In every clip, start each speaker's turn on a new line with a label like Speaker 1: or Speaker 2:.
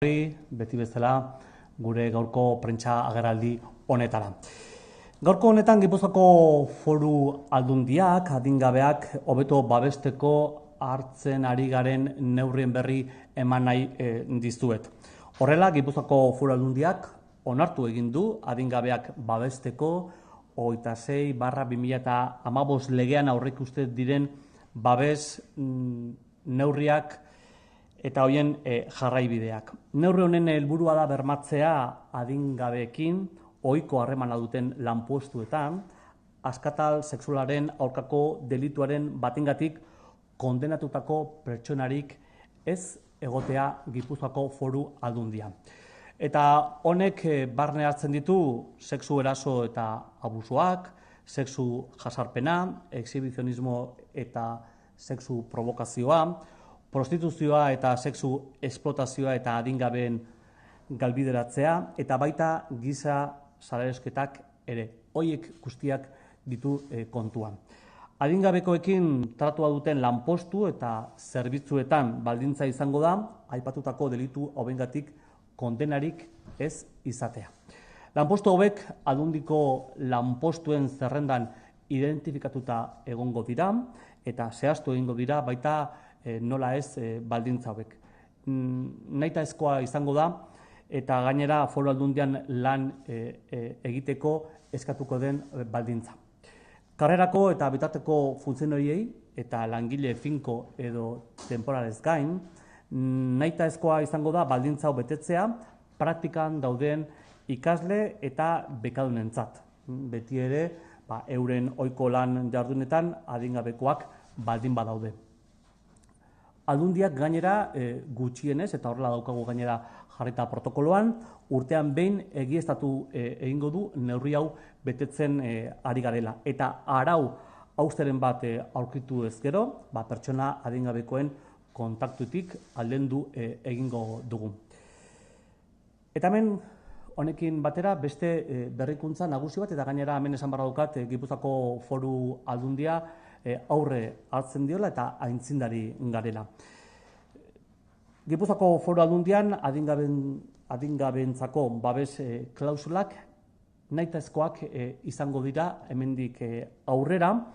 Speaker 1: Beti bezala gure gaurko prentsa agerraldi honetara. Gaurko honetan Gipuzkoako Foru Aldundiak, adingabeak hobeto babesteko hartzen ari garen neurrien berri eman nahi dizuet. Horrela, Gipuzkoako Foru Aldundiak onartu egin du adingabeak babesteko 26/2015 legean aurreikusten diren babes neurriak eta hoien jarraibideak. Neurri honen helburua da bermatzea adingabeekin ohiko harremana duten lanpostuetan askatal sexualaren aurkako delituaren batengatik kondenatutako pertsonarik ez egotea Gipuzkoako Foru Aldundia. Eta honek barne hartzen ditu sexu eraso eta abusuak, sexu jasarpena, exhibizionismo eta sexu provokazioa, prostituzioa eta sexu esplotazioa eta adingabeen galbideratzea, eta baita giza salarosketak ere. Hoiek guztiak ditu kontuan. Adingabekoekin tratua duten lanpostu eta zerbitzuetan baldintza izango da, aipatutako delitu hauengatik kondenarik ez izatea. Lanpostu hauek Aldundiko lanpostuen zerrendan identifikatuta egongo dira, eta zehaztu egingo dira baita nola ez baldintza hauek. Nahitaezkoa izango da, eta gainera Foru Aldundian lan egiteko eskatuko den baldintza. Karrerako eta bitarteko funtzionariei eta langile finko edo temporalez gain, nahitaezkoa izango da baldintza hau betetzea praktikan dauden ikasle eta bekadunentzat. Beti ere, euren ohiko lan jardunetan adingabekoak baldin badaude. Aldundiak gainera gutxienez, eta horrela daukagu gainera jarrita protokoloan, urtean behin egiaztatu egingo du neurri hau betetzen ari garela. Eta arau hausteren bat aurkitu ezkero, pertsona adingabekoen kontaktutik aldendu egingo dugu. Eta hemen honekin batera beste berrikuntza nagusi bat, eta gainera hemen esan barra daukat Gipuzkoako Foru Aldundia aurre hartzen diola eta aintzindari garela. Gipuzkoako Foru Aldundian adingabeentzako babes klausulak nahitaezkoak izango dira hemendik aurrera,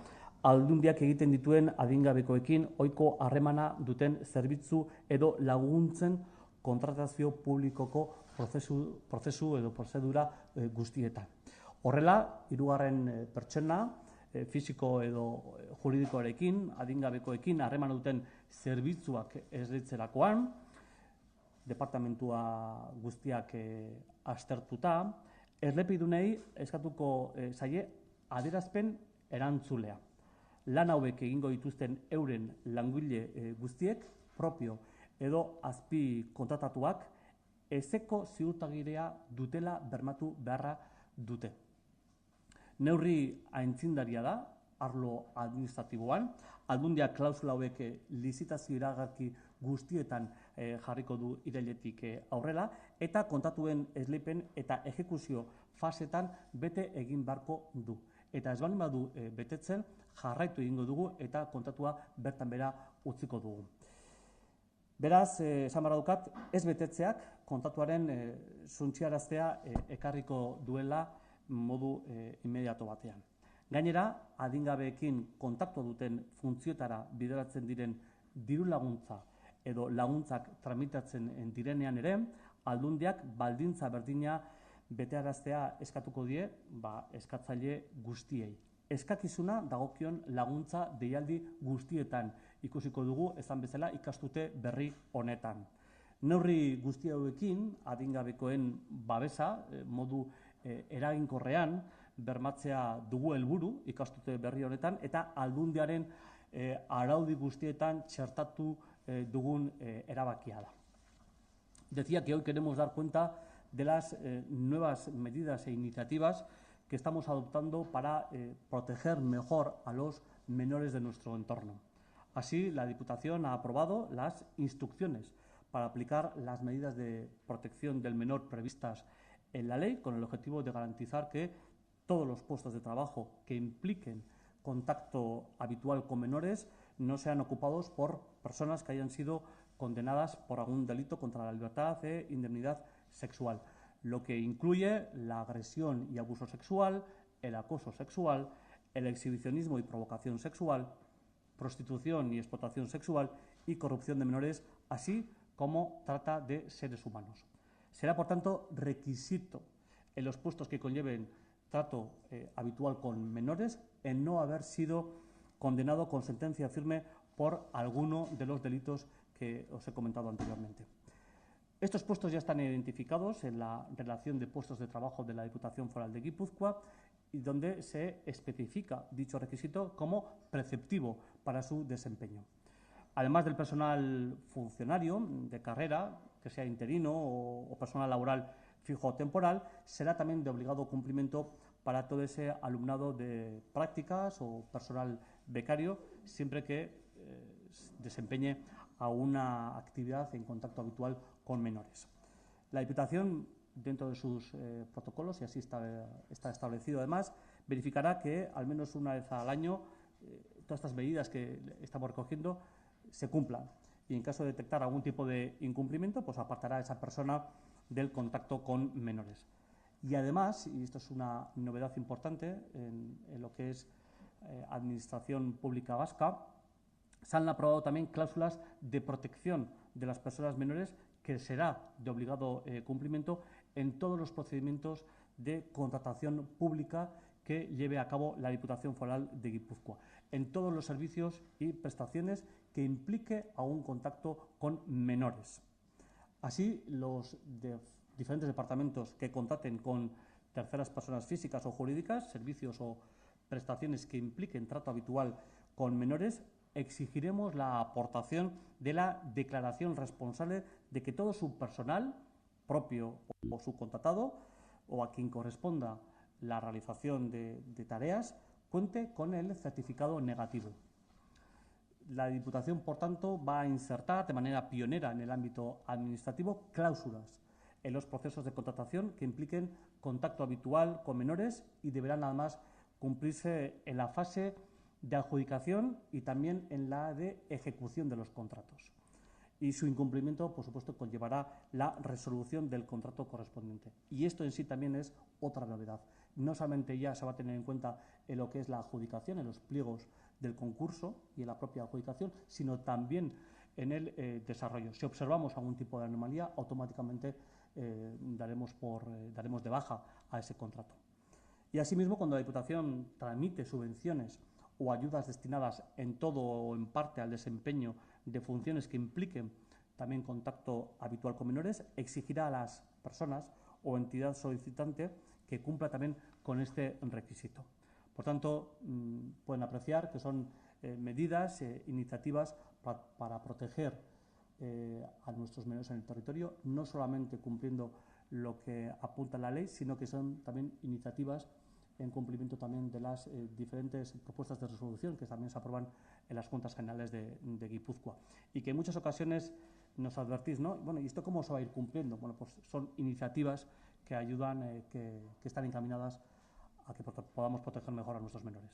Speaker 1: Aldundiak egiten dituen adingabekoekin ohiko harremana duten zerbitzu edo laguntzen kontratazio publikoko prozesu edo prozedura guztietan. Horrela, hirugarren pertsona fisiko edo juridikoarekin, adingabekoekin harremana duten zerbitzuak esleitzerakoan, departamentua guztiak aztertuta, eslepidunei eskatuko zaie adierazpen erantzulea. Lan hauek egingo dituzten euren langile guztiek, propio edo azpi kontratatuak, ezeko ziurtagiria dutela bermatu beharra dute. Neurri aintzindaria da, arlo administratiboan, Aldundiak klausula hauek lizitazio iragarki guztietan jarriko du irailetik aurrela, eta kontatuen esleipen eta ejekuzio fasetan bete egin beharko du. Eta ez baldin badu betetzen, jarraitu egingo dugu eta kontatua bertan bera utziko dugu. Beraz, esan behar daukat, ez betetzeak kontatuaren zuntziaraztea ekarriko duela modu inmediato batean. Gainera, adingabeekin kontaktu duten funtzioetara bideratzen diren diru laguntza edo laguntzak tramitatzen direnean ere, Aldundiak baldintza berdina betearaztea eskatuko die eskatzaile guztiei. Eskakizuna dagokion laguntza deialdi guztietan ikusiko dugu, esan bezala ikastute berri honetan. Neurri guzti hauekin adingabekoen babesa modu eraginkorrean bermatzea dugu helburu ikastute berri honetan, eta Aldundiaren araudi guztietan txertatu dugun erabakia da. Decía que hoy queremos dar cuenta de las nuevas medidas e iniciativas que estamos adoptando para proteger mejor a los menores de nuestro entorno. Así, la Diputación ha aprobado las instrucciones para aplicar las medidas de protección del menor previstas en la ley, con el objetivo de garantizar que todos los puestos de trabajo que impliquen contacto habitual con menores no sean ocupados por personas que hayan sido condenadas por algún delito contra la libertad e indemnidad sexual, lo que incluye la agresión y abuso sexual, el acoso sexual, el exhibicionismo y provocación sexual, prostitución y explotación sexual y corrupción de menores, así como trata de seres humanos. Será, por tanto, requisito en los puestos que conlleven trato habitual con menores el no haber sido condenado con sentencia firme por alguno de los delitos que os he comentado anteriormente. Estos puestos ya están identificados en la relación de puestos de trabajo de la Diputación Foral de Guipúzcoa y donde se especifica dicho requisito como preceptivo para su desempeño. Además del personal funcionario de carrera, que sea interino o personal laboral fijo o temporal, será también de obligado cumplimiento para todo ese alumnado de prácticas o personal becario, siempre que desempeñe a una actividad en contacto habitual con menores. La Diputación, dentro de sus protocolos, y así está establecido además, verificará que al menos una vez al año todas estas medidas que estamos recogiendo se cumplan, y en caso de detectar algún tipo de incumplimiento, pues apartará a esa persona del contacto con menores. Y además, y esto es una novedad importante en lo que es Administración Pública Vasca, se han aprobado también cláusulas de protección de las personas menores que será de obligado cumplimiento en todos los procedimientos de contratación pública que lleve a cabo la Diputación Foral de Guipúzcoa, en todos los servicios y prestaciones que implique a un contacto con menores. Así, los diferentes departamentos que contraten con terceras personas físicas o jurídicas, servicios o prestaciones que impliquen trato habitual con menores, exigiremos la aportación de la declaración responsable de que todo su personal, propio o subcontratado, o a quien corresponda la realización de tareas, cuente con el certificado negativo. La Diputación, por tanto, va a insertar de manera pionera en el ámbito administrativo cláusulas en los procesos de contratación que impliquen contacto habitual con menores y deberán además cumplirse en la fase de adjudicación y también en la de ejecución de los contratos. Y su incumplimiento, por supuesto, conllevará la resolución del contrato correspondiente. Y esto en sí también es otra novedad. No solamente ya se va a tener en cuenta en lo que es la adjudicación, en los pliegos del concurso y en la propia adjudicación, sino también en el desarrollo. Si observamos algún tipo de anomalía, automáticamente daremos de baja a ese contrato. Y asimismo, cuando la Diputación tramite subvenciones o ayudas destinadas en todo o en parte al desempeño de funciones que impliquen también contacto habitual con menores, exigirá a las personas o entidad solicitante que cumpla también con este requisito. Por tanto, pueden apreciar que son medidas, iniciativas para proteger a nuestros menores en el territorio, no solamente cumpliendo lo que apunta la ley, sino que son también iniciativas en cumplimiento también de las diferentes propuestas de resolución que también se aprueban en las Juntas Generales de Guipúzcoa. Y que en muchas ocasiones nos advertís, ¿no? Bueno, ¿y esto cómo se va a ir cumpliendo? Bueno, pues son iniciativas que ayudan, que están encaminadas a que podamos proteger mejor a nuestros menores.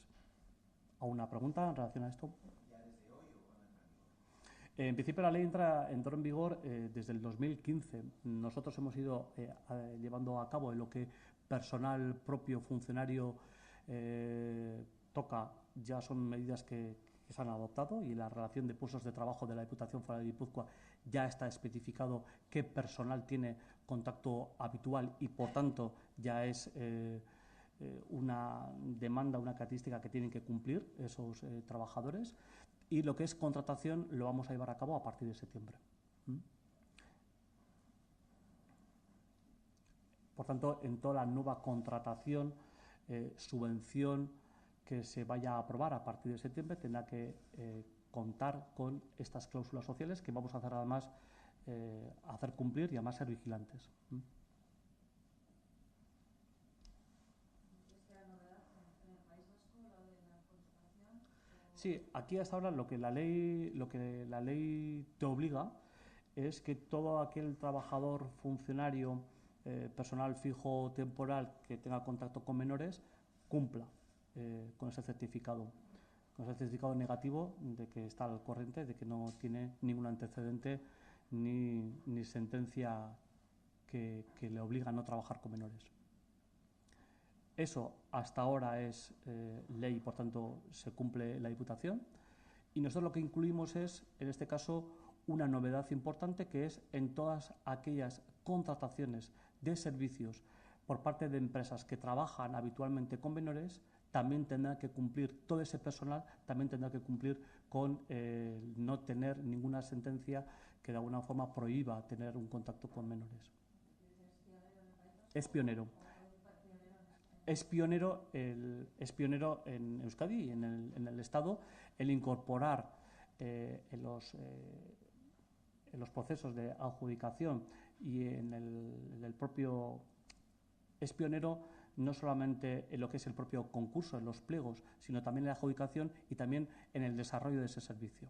Speaker 1: ¿Alguna pregunta en relación a esto?
Speaker 2: ¿Ya desde hoy o cuándo entra en vigor?
Speaker 1: En principio la ley entró en vigor desde el 2015. Nosotros hemos ido llevando a cabo en lo que personal propio funcionario toca, ya son medidas que se han adoptado, y la relación de puestos de trabajo de la Diputación Foral de Guipúzcoa ya está especificado qué personal tiene contacto habitual y por tanto ya es una demanda, una característica que tienen que cumplir esos trabajadores. Y lo que es contratación lo vamos a llevar a cabo a partir de septiembre. Por tanto, en toda la nueva contratación, subvención que se vaya a aprobar a partir de septiembre tendrá que contar con estas cláusulas sociales que vamos a hacer además hacer cumplir y además ser vigilantes. Sí, aquí hasta ahora lo que la ley te obliga es que todo aquel trabajador, funcionario, personal fijo o temporal que tenga contacto con menores cumpla con ese certificado negativo de que está al corriente, de que no tiene ningún antecedente ni sentencia que le obliga a no trabajar con menores. Eso hasta ahora es ley, por tanto se cumple la Diputación, y nosotros lo que incluimos es, en este caso, una novedad importante, que es en todas aquellas contrataciones de servicios por parte de empresas que trabajan habitualmente con menores, también tendrá que cumplir, todo ese personal también tendrá que cumplir con no tener ninguna sentencia que de alguna forma prohíba tener un contacto con menores. Es pionero. Es pionero en Euskadi y en el Estado el incorporar en los procesos de adjudicación y en el propio. Es pionero no solamente en lo que es el propio concurso, en los pliegos, sino también en la adjudicación y también en el desarrollo de ese servicio.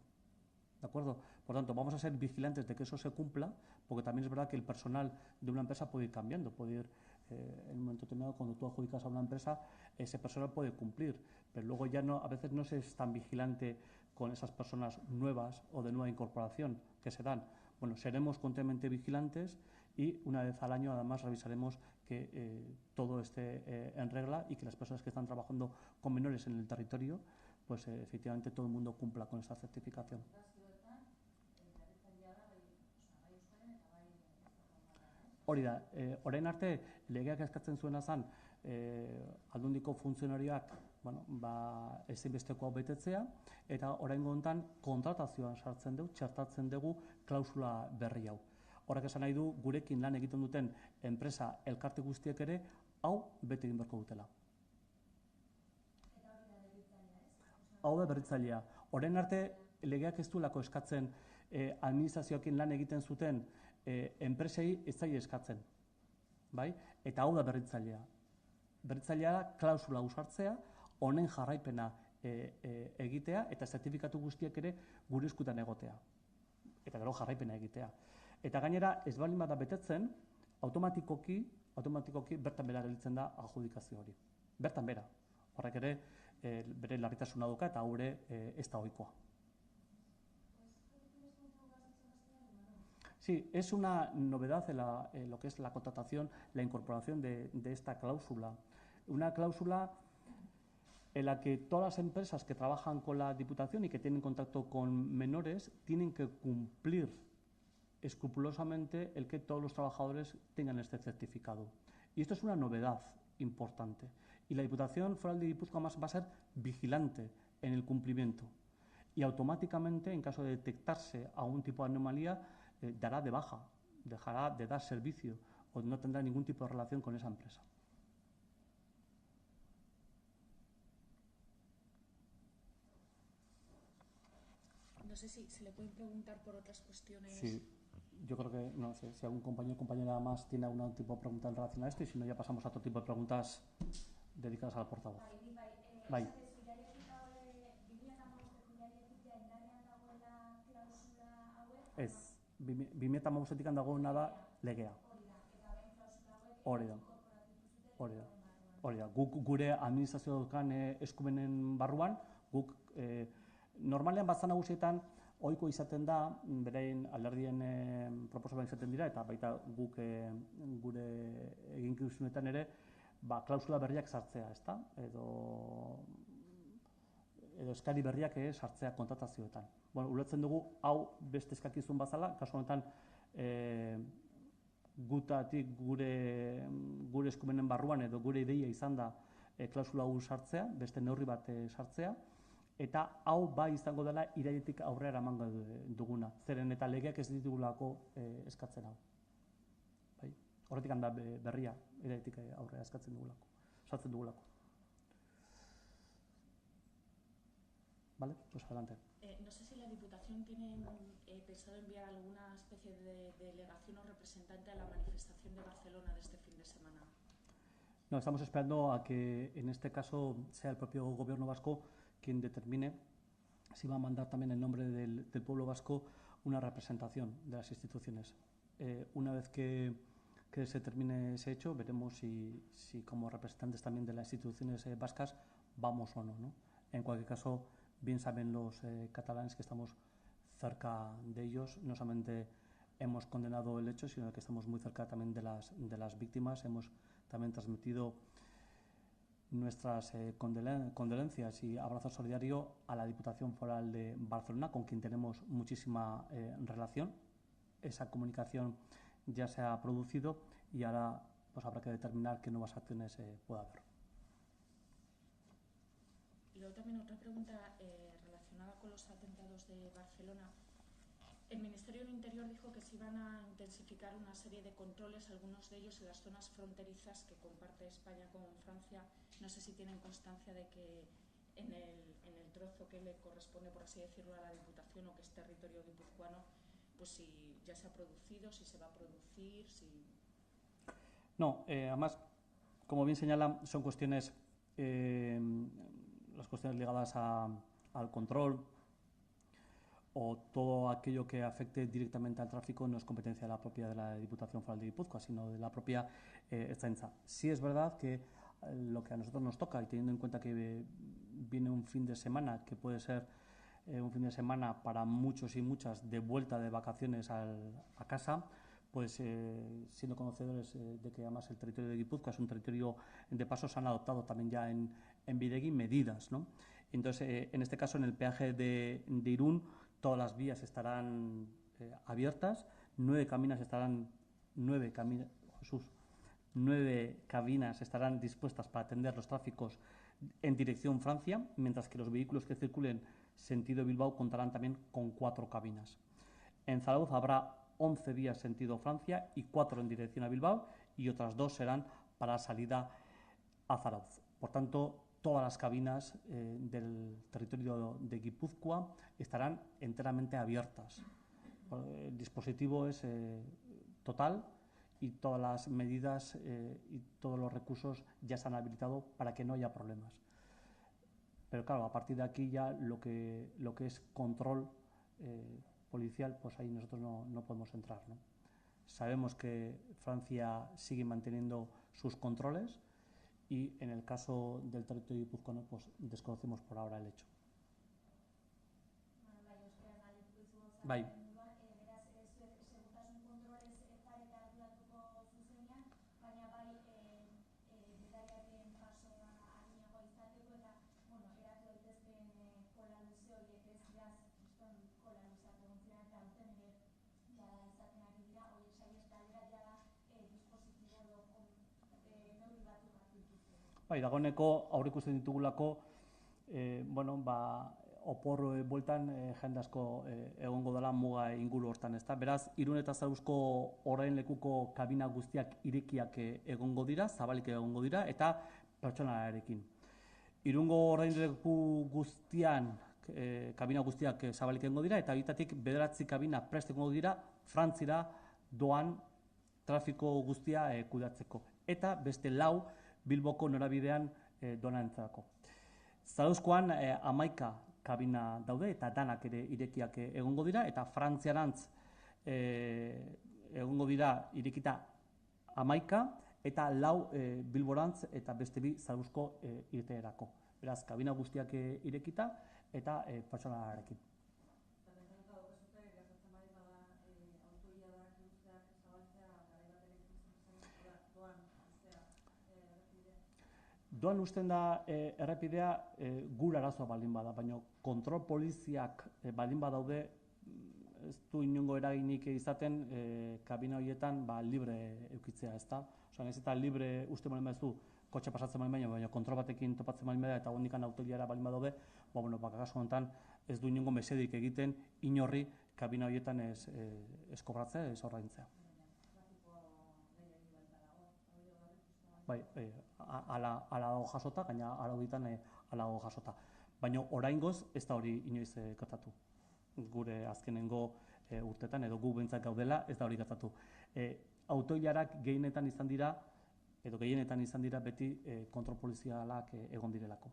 Speaker 1: ¿De acuerdo? Por tanto, vamos a ser vigilantes de que eso se cumpla, porque también es verdad que el personal de una empresa puede ir cambiando, puede ir en un momento determinado, cuando tú adjudicas a una empresa, ese personal puede cumplir, pero luego ya no, a veces no se es tan vigilante con esas personas nuevas o de nueva incorporación que se dan. Bueno, seremos continuamente vigilantes y una vez al año además revisaremos que todo esté en regla y que las personas que están trabajando con menores en el territorio, pues efectivamente todo el mundo cumpla con esa certificación. Hori da, orain arte legeak eskatzen zuena zen aldundiko funtzionarioak ezinbestekoa betetzea, eta oraingo honetan kontratazioan sartzen dugu, txertatzen dugu klausula berri hau. Horrek esan nahi du gurekin lan egiten duten enpresa elkarte guztiek ere hau bete egin beharko dutela. Hau da berritzailea. Orain arte legeak ez duelako eskatzen administrazioekin lan egiten zuten enpresei ez zaie eskatzen. Bai? Eta hau da berritzailea. Berritzailea da klausula usartzea, honen jarraipena egitea eta zertifikatu guztiak ere gure eskutan egotea. Eta gero jarraipena egitea. Eta gainera ez baldin bada betetzen, automatikoki bertan bera gelditzen da adjudikazio hori. Bertan bera. Horrek ere bere larritasuna dauka eta hau ere ez da ohikoa. Sí, es una novedad en lo que es la contratación, la incorporación de esta cláusula. Una cláusula en la que todas las empresas que trabajan con la Diputación y que tienen contacto con menores tienen que cumplir escrupulosamente el que todos los trabajadores tengan este certificado. Y esto es una novedad importante. Y la Diputación Foral de Guipúzcoa va a ser vigilante en el cumplimiento. Y automáticamente, en caso de detectarse algún tipo de anomalía, dará de baja, dejará de dar servicio o no tendrá ningún tipo de relación con esa empresa.
Speaker 3: No sé si se le pueden preguntar por otras cuestiones.
Speaker 1: Sí, yo creo que, no sé, si algún compañero o compañera más tiene algún tipo de pregunta en relación a esto, y si no ya pasamos a otro tipo de preguntas dedicadas al portavoz. Bai. Ez, 2015etik dagoena da legea. Hori da. Guk gure administrazioetan eskumenen barruan, guk normalean batzar nagusietan ohiko izaten da, beraien alderdien proposamen izaten dira, eta baita guk gure eginkizunetan ere, klausula berriak sartzea, ezta? Edo eskari berriak sartzea kontratazioetan. Bueno, ulertzen dugu, hau beste eskakizun bazala, kasu honetan gutatik gure eskumenen barruan edo gure ideia izan da klausula hau sartzea, beste neurri bat sartzea, eta hau bai izango dela irailetik aurrera emango duguna. Zeren eta legeak ez ditugulako eskatzen hau. Bai? Horretik da berria irailetik aurrera eskatzen dugulako, sartzen dugulako. ¿Vale? Pues adelante.
Speaker 3: No sé si la Diputación tiene pensado enviar alguna especie de delegación o representante a la manifestación de Barcelona de este fin de semana.
Speaker 1: No, estamos esperando a que en este caso sea el propio Gobierno vasco quien determine si va a mandar también en nombre del pueblo vasco una representación de las instituciones. Una vez que se termine ese hecho, veremos si como representantes también de las instituciones vascas vamos o no, ¿no? En cualquier caso, bien saben los catalanes que estamos cerca de ellos, no solamente hemos condenado el hecho, sino que estamos muy cerca también de las víctimas. Hemos también transmitido nuestras condolencias y abrazo solidario a la Diputación Foral de Barcelona, con quien tenemos muchísima relación. Esa comunicación ya se ha producido y ahora pues habrá que determinar qué nuevas acciones pueda haber.
Speaker 3: Y luego también otra pregunta relacionada con los atentados de Barcelona. El Ministerio del Interior dijo que se iban a intensificar una serie de controles, algunos de ellos en las zonas fronterizas que comparte España con Francia. No sé si tienen constancia de que en el trozo que le corresponde, por así decirlo, a la Diputación o que es territorio guipuzcoano, pues si ya se ha producido, si se va a producir, si...
Speaker 1: No, además, como bien señalan, son cuestiones, las cuestiones ligadas al control o todo aquello que afecte directamente al tráfico no es competencia de la Diputación Foral de Guipúzcoa, sino de la propia Ertzaintza. Sí es verdad que lo que a nosotros nos toca, y teniendo en cuenta que viene un fin de semana, que puede ser un fin de semana para muchos y muchas de vuelta de vacaciones a casa, pues siendo conocedores de que además el territorio de Guipúzcoa es un territorio de paso, se han adoptado también ya en Bidegui medidas, ¿no? Entonces, en este caso, en el peaje de Irún, todas las vías estarán abiertas, 9 cabinas estarán dispuestas para atender los tráficos en dirección Francia, mientras que los vehículos que circulen sentido Bilbao contarán también con 4 cabinas. En Zarauz habrá 11 vías sentido Francia y 4 en dirección a Bilbao, y otras 2 serán para salida a Zarauz. Por tanto, todas las cabinas del territorio de Guipúzcoa estarán enteramente abiertas. El dispositivo es total y todas las medidas y todos los recursos ya se han habilitado para que no haya problemas. Pero claro, a partir de aquí ya lo que es control policial, pues ahí nosotros no podemos entrar, ¿no? Sabemos que Francia sigue manteniendo sus controles y en el caso del territorio guipuzcoano pues desconocemos por ahora el hecho. Bai. Bai, dagoeneko aurreikusten ditugulako opor bueltan jende asko egongo dela muga inguru hortan, ezta? Beraz, Irun eta Zarauzko orain lekuko kabina guztiak irekiak egongo dira, zabalik egongo dira, eta pertsonalarekin. Irungo orain leku guztian kabina guztiak zabalik egongo dira, eta horietatik 9 kabina prest egongo dira Frantzira doan trafiko guztia kudeatzeko. Eta beste 4 Bilboko norabidean doanentzako. Zarauzkoan 11 kabina daude eta danak ere irekiak egongo dira, eta Frantziarantz egongo dira irekita 11 eta 4 Bilborantz eta beste 2 Zarauzko irteerako. Beraz, kabina guztiak irekita eta pertsonalarekin. Doan usten da errepidea gure arazoa baldin bada, baina kontrol poliziak baldin badaude ez du inongo eraginik izaten kabina horietan libre eukitzea, ezta? Osa, ez eta libre uste baldin baduzu kotxe pasatzen baldin baina kontrol batekin topatzen baldin bada eta hondikan autoiliara baldin badaude, kasu honetan ez du inongo mesedik egiten inorri kabina horietan ez kobratzea, ez ordaintzea. Bai, ala dago jasota, gaina araudietan ala dago jasota. Baina oraingoz ez da hori inoiz gertatu. Gure azkenengo urtetan, edo gu behintzat gaudela, ez da hori gertatu. Autoilarak gehienetan izan dira beti kontrol polizialak egon direlako.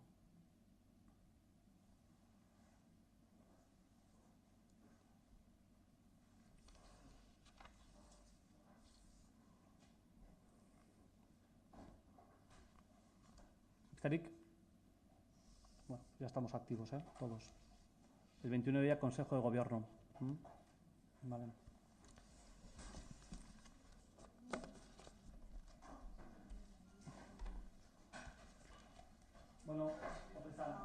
Speaker 1: Bueno, ya estamos activos, todos. El 21 de día, Consejo de Gobierno. ¿Vale? Bueno, opresan.